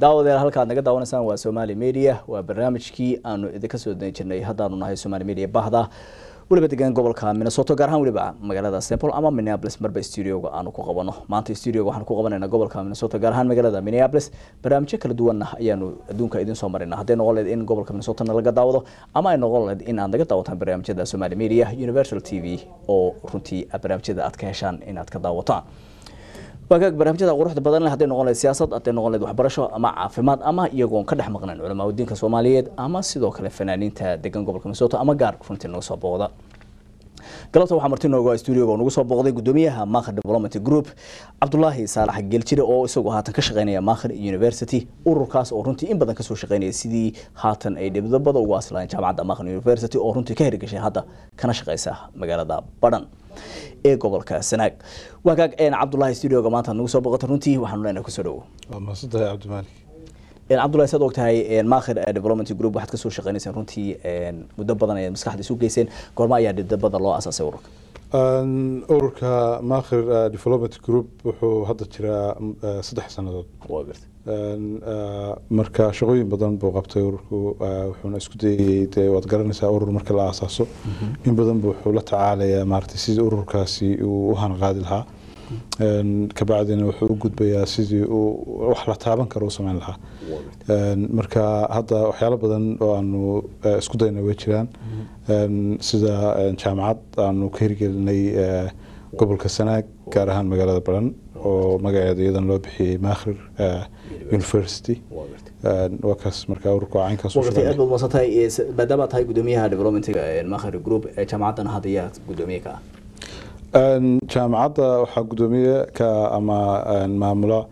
داودير halka naga daawanaysan waa Somali Media waa barnaamijkii aanu idinka soo dejinay haddaanu nahay Somali Media bahda waliba degan gobolka Minnesota gaar ahaan waliba magaalada St. Paul ama Minneapolis marba studio-ga aanu ku qabano maanta studio-ga waxaan ku qabanaynaa gobolka Minnesota gaar ahaan magaalada Minneapolis barnaamijyo kala duwan ayaanu adduunka idin soo marinaa haddii noqon leed in gobolka Minnesota laga daawado ama ay noqon leed in aad naga daawataan barnaamijyada Somali Media Universal TV oo runtii barnaamijyada aad ka heshaan in aad ka daawataan وكذا برنامجنا قروح بدلنا هذين نقول السياسة هذين نقول وحبرشة مع عفمات أما يجون كده حمقنا علماء الدين كصوماليات أما سيدوك الفنانين تدقن قبل كمسوته أما جار كفرنتين نقص بوضع قلت له حمرتين نوجا استوديو ونقص بوضع قدوميها ماخر ديفلوبمنت جروب عبد الله صالح الجلتشي أو سوق هاتن كشغينية ماخر يونيفرسيتي وركاس أورنتي إن بدن كسو شغينية سيدي هاتن أي دي بدن واصلين جامعة ماخر يونيفرسيتي أورنتي كهرج شيء هذا كان شغيسه مجال ده بدن ee gobolka Sanaag wagaag Cabdullaahi studio-ga maanta nagu soo boqotay runtii waxaan leenahay ku soo dhawo ma sida Cabdimalik Cabdullaahi sad ogtahay maakhir development group waxaad ka soo shaqeynaysan runtii muddo badan ay maskaxda isu geyseen goorma ayaa dad badan loo asaasay ururka maakhir development group wuxuu hadda jiraa 3 sanadood waa gartay marka shaqooyin badan buu qabtay ururku wuxuuna isku dayay waad garanaysaa urur marka la asaaso in badan buu wuxuu la tacaalayaa maartay sidii ururkaasi uu u hanqaadi lahaa ka bacdina wuxuu u gudbayaa sidii uu wax la taaban karo u sameyn lahaa marka hadda waxyaalo badan oo aanu isku daynay way jiraan sida jaamacad aanu ka hirgelinay gobolka Sanaag gaar ahaan magaalada Baran oo magaceeda iyadan loo bixiyay Maakhir University وكاس مركز وركوع عين كاس وقت أدب الوسطاء بدأت هاي قدوميها development الماخر جروب جامعتنا هذه قدومية كا جامعة وحق قدومية كأما معاملة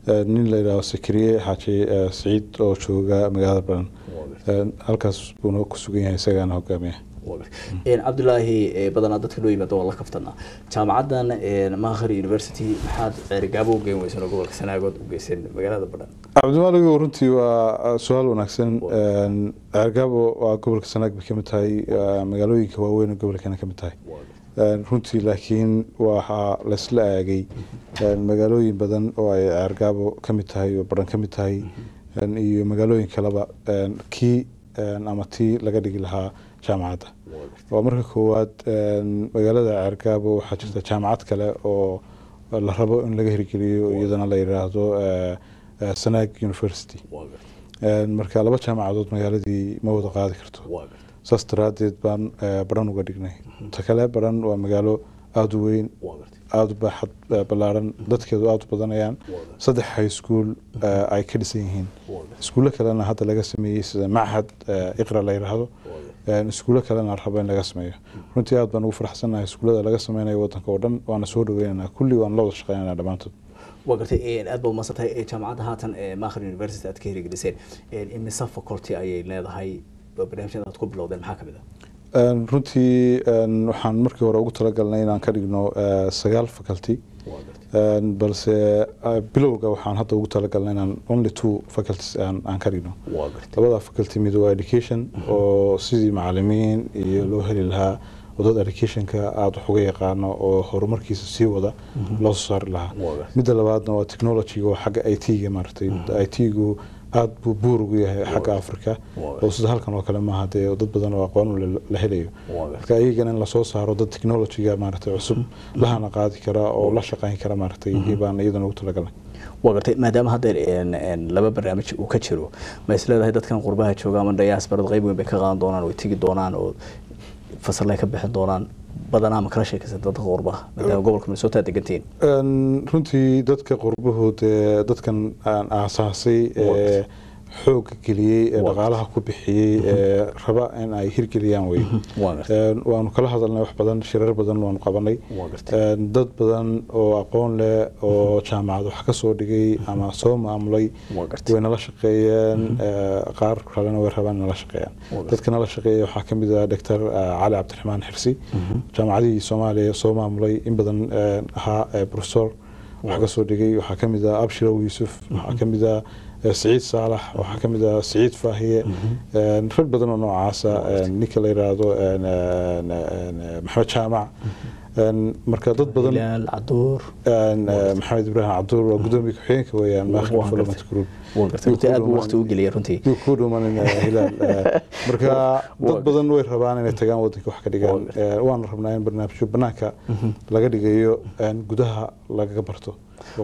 نين ليلة سكرية حكي سعيد أو شو جا مجال بران الكاس بنو كسوقين سجان هكامية عبد الله بدنا ندخل يبدأ والله كفتنا جامعتنا ماخر يونيفرسيتي حد رجابو جيم ويسنا قبل سنة قد وجيسين مجال بران عبد الملك ورنتي وسؤال ونكسن رجابو قبل سنة بكم تاي مجالوي كواوين قبل كنا كم تاي runtii laakiin waxa la isla aagay magaalooyin badan oo ay argabo kamid tahay oo baran kamid tahay iyo magaalooyin kaleba kii ama tii laga dhigi lahaa jaamacadda waa marka koowaad magaalada argabo waxa jirta jaamacad kale oo la rabo in laga hirgeliyo iyadana la yiraahdo Sanaag University marka laba jaamacadood magaaladii ma wada qaadi karto sastradeed baan baran uga dhignay takale baran waa magaalo aad u weyn aad u baaxad balaaran dadkeedu aad u badanayaan 3 high school ay ka dhisan yihiin iskuulo kalena hadda laga sameeyay sida Machad Iqra la yiraahdo iskuulo kalena rabo in laga sameeyo runtii aad baan ugu faraxsanahay iskuulada laga sameeyo wadanka oo dhan waana soo dhaweynaa kulli waan la wada shaqeynaa dhamaantood وقتي أدب المسطحة جامعة هاتن ماخر يونيفرسيتي أتكيري جلسين إن صف كورتي أي لهذا هاي barnaamijyada aad ku bilowdeen maxaa kamid runtii waxaan markii hore ugu talagalnay inaan ka dhigno 9 faculty balse bilowga waxaan hadda ugu talagalnay inaan only 2 faculties aan ka dhigno labada faculty mid waa education oo sidii macallimiin iyo loo heli lahaa wadad educationka aad wax uga yaqaano oo horumarkiisa sii wada loo soo saari lahaa midda labaadna waa technology oo xagga IT-ga maartay IT-gu aad buu buur ugu yahay xagga Afrika oo sida halkan oo kale ma hadee dad badan oo aqoon la helayo marka ayagana in la soo saaro dad technology-ga maartay cusub lahana qaadi kara oo la shaqeyn kara maartay baan iyadana ugu talagalnay وقتي ما دام هذا لما برنامج وكتشرو ما يسلا هذا كان قربها جوجا من رياس برد غيب وبكغان دونان وتيجي دونان وفصل لك بحد دونان بدنا ما كرشة كذا دad qurba maadaama gobolka Minnesota degantiin runtii dadka qurbahood dadkan aasaasay xoog geliyay dhaqaalaha ku bixiyay raba in ay hirgeliyaan way waanu kala hadalnay wax badan shirar badan waanu qabanay dad badan oo aqoon leh oo jaamacad wax ka soo dhigay ama soo maamulay way nala shaqeeyeen qaar kalena way rabaan nala shaqeeyaan dadka nala shaqeeyay waxa kamid ah Dr. Cali Cabdiraxmaan Xirsi jaamacadii Soomaaliya soo maamulay in badan ahaa professor wax ka soo dhigay waxa kamid ah Abshir Yuusuf waxa kamid ah سعيد صالح وحكمدا سعيد فاهية رج بدنا نوع عاسى نيكلا يرادو محمد شامع مركزات بدن عدور محمد إبراهيم عدور وقدومي كحين كويان ما خلف ولا ما تكرون وقت أبو وقت وقلي رنتي يكونوا من هلال مركزات بدن وير ربان إن تجمع ودك وحكي دجال وان ربناين برنامج شو بناك لقى دجايو جودها لقى قبرته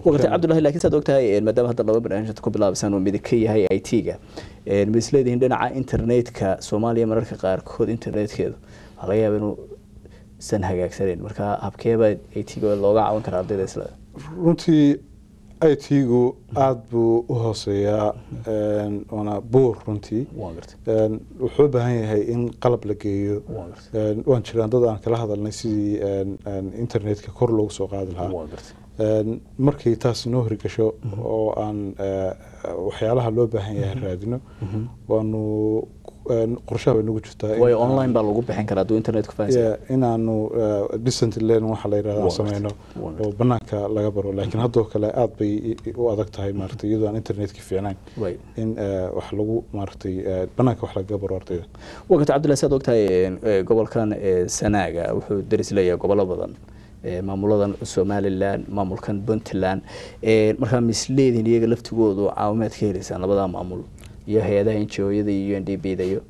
وقت عبد الله لكن صدقتها ما دام هذا الله برنامج تكون بلابسان ومدكية هي أي تيجا المثل هندنا على إنترنت كسوماليا مركز قار كود إنترنت كده عليها بينو سنها جاكسرين مركز أبكيبا أي تيجا اللغة عون كرادة الإسلام runtii IT-gu aad buu u hooseeyaa wana buur runtii wuxuu u baahan yahay in qalab la geeyo waan jiraan dad aan kala hadalnay sidii internetka kor loogu soo qaadi lahaa markay taas noo hirgasho oo aan waxyaalaha loo baahan yahay raadino waanu qorshaha nagu jirtaa way online baa lagu bixin karaa duu internet ku fahansan inaanu distance learning waxa la yiraahdo sameeyno oo banaanka laga baro laakiin hadoo kale aad bay u adag tahay maartay iyadoo aan internetka fiicnaan in wax lagu maartay banaanka wax laga baro ardayda waqti Cabdullaahi saad ogtahay gobolkan Sanaaga wuxuu daris leeyahay gobollo badan maamuladan Somaliland maamulkan Puntland marka misleedin iyaga laftigoodu caawimaad ka helaysan labada maamul iyo hay'adaha NGO-yada iyo UNDP-da iyo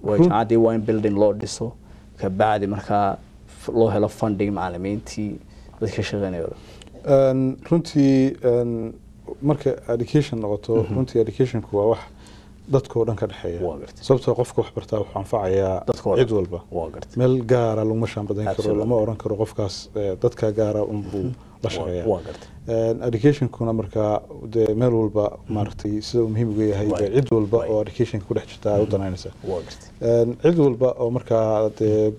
wajaacadii waa in building loo dhiso ka bacdi marka loo helo funding macallimiintii dadka shaqeynaya runtii marka education noqoto runtii educationku waa wax dadka oo dhan ka dhaxeeya sababtoo qofka wax bartaa wuxuu anfacayaa cid walba meel gaar ah laguma shaambadan karo lama oran karo qofkaas dadka gaar ah buu la shaqeeyaa educationkuna marka meel walba maartay sida uu muhiim u yahay cid walba oo education ku dhex jirta ay u danaynaysa cid walba oo marka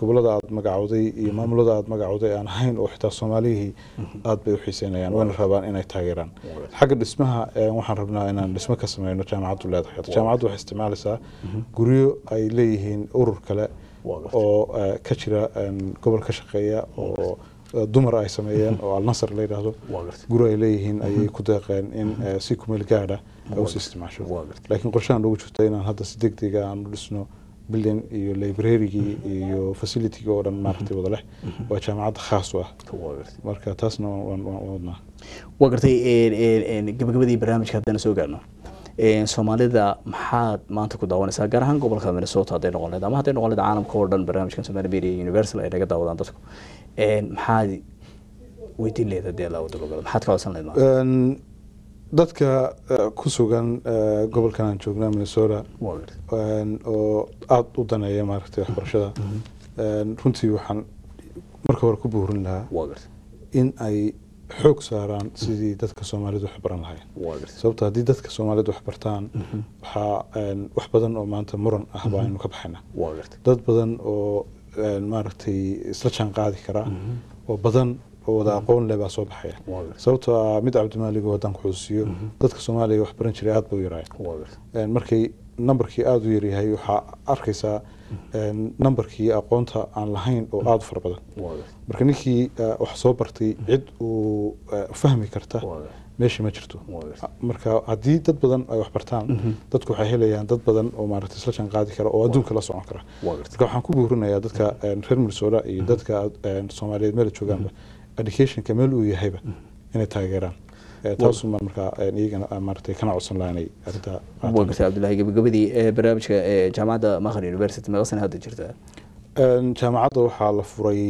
gobolada aad magacawday iyo maamulada aad magacawday aan ahayn oo xitaa Soomaaliyeed aad bay u xiiseynayaan wana rabaan inay taageeraan xagga dhismaha waxaan rabnaa inaan dhismo ka sameeyno jaamacaddu leedahay jaamacaddu waxay isticmaalaysaa guryo ay leeyihiin urur kale oo ka jira gobol ka shaqeeya oo dumar ay sameeyeen oo Al-Nasr la yiraahdo guri ay leeyihiin ayay ku deeqeen in si ku meel gaar ah u isticmaasho laakiin qorshahan ugu jirtay inaan hadda si degdeg ah aan u dhisno building iyo library iyo facility oo dhan maartay wada leh waa jaamacad khaas ah marka taasna waan wadnaa waqti gabagabadii barnaamijka hadana soo gaarno Soomaalida maxaad maanta ku daawanaysaa gaar ahaan gobolka Minnesota haday noqon leedahay ama haday noqon leedahay caalamka oo dhan barnaamijkan Somali Media Universal ay naga daawadaan dadku maxaad weydiin leedahay la wada gobol maxaad ka codsan leedahay dadka ku sugan gobolkan aan joognaa Minnesota oo aad u daneeya maartay waxbarashada runtii waxaan marka hore ku buurin lahaa in ay xoog saaraan sidii dadka Soomaalidu wax baran lahaayeen sababtoo haddii dadka Soomaalidu wax bartaan waxa wax badan oo maanta muran ah baa inuu ka baxayna dad badan oo maartay isla jaan qaadi kara oo badan oo wada aqoon leh baa soo baxaya sababtoo mid Cabdimaalig oo wadan ku xusiyo dadka Soomaaliyeed wax baran jiray aad buu yaraayay markii numberkii aad u yaryahay waxa arkaysaa numberkii aqoonta aan lahayn oo aad far badan marka ninkii wax soo bartay cid uu fahmi karta meeshii ma jirto marka haddii dad badan ay wax bartaan dadku waxay helayaan dad badan oo maaragtay isla jaan qaadi kara oo adduunka la socon kara marka waxaan ku buurinayaa dadka reer Minnesota iyo dadka Soomaaliyeed meel joogaanba educationka meel uu yahayba inay taageeraan taasoo marka iyagana maartay kana codsan lahaynay arrinta waqti Cabdullaahi gabagabadii barnaamijka jaamacadda Mahar University ma qasan hadda jirta jaamacadda waxaa la furay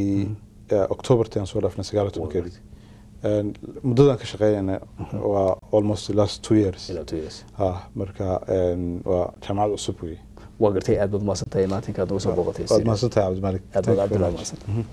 October 10 soo dhaafna 19 muddadan ka shaqeynayna waa almost the last 2 years marka waa jaamacad cusub weey waa gartay aad baad maasantahay maatinka aad ugu soo booqatay aad maasantahay Cabdimaalig aad baad Cabdullaahi maasantahay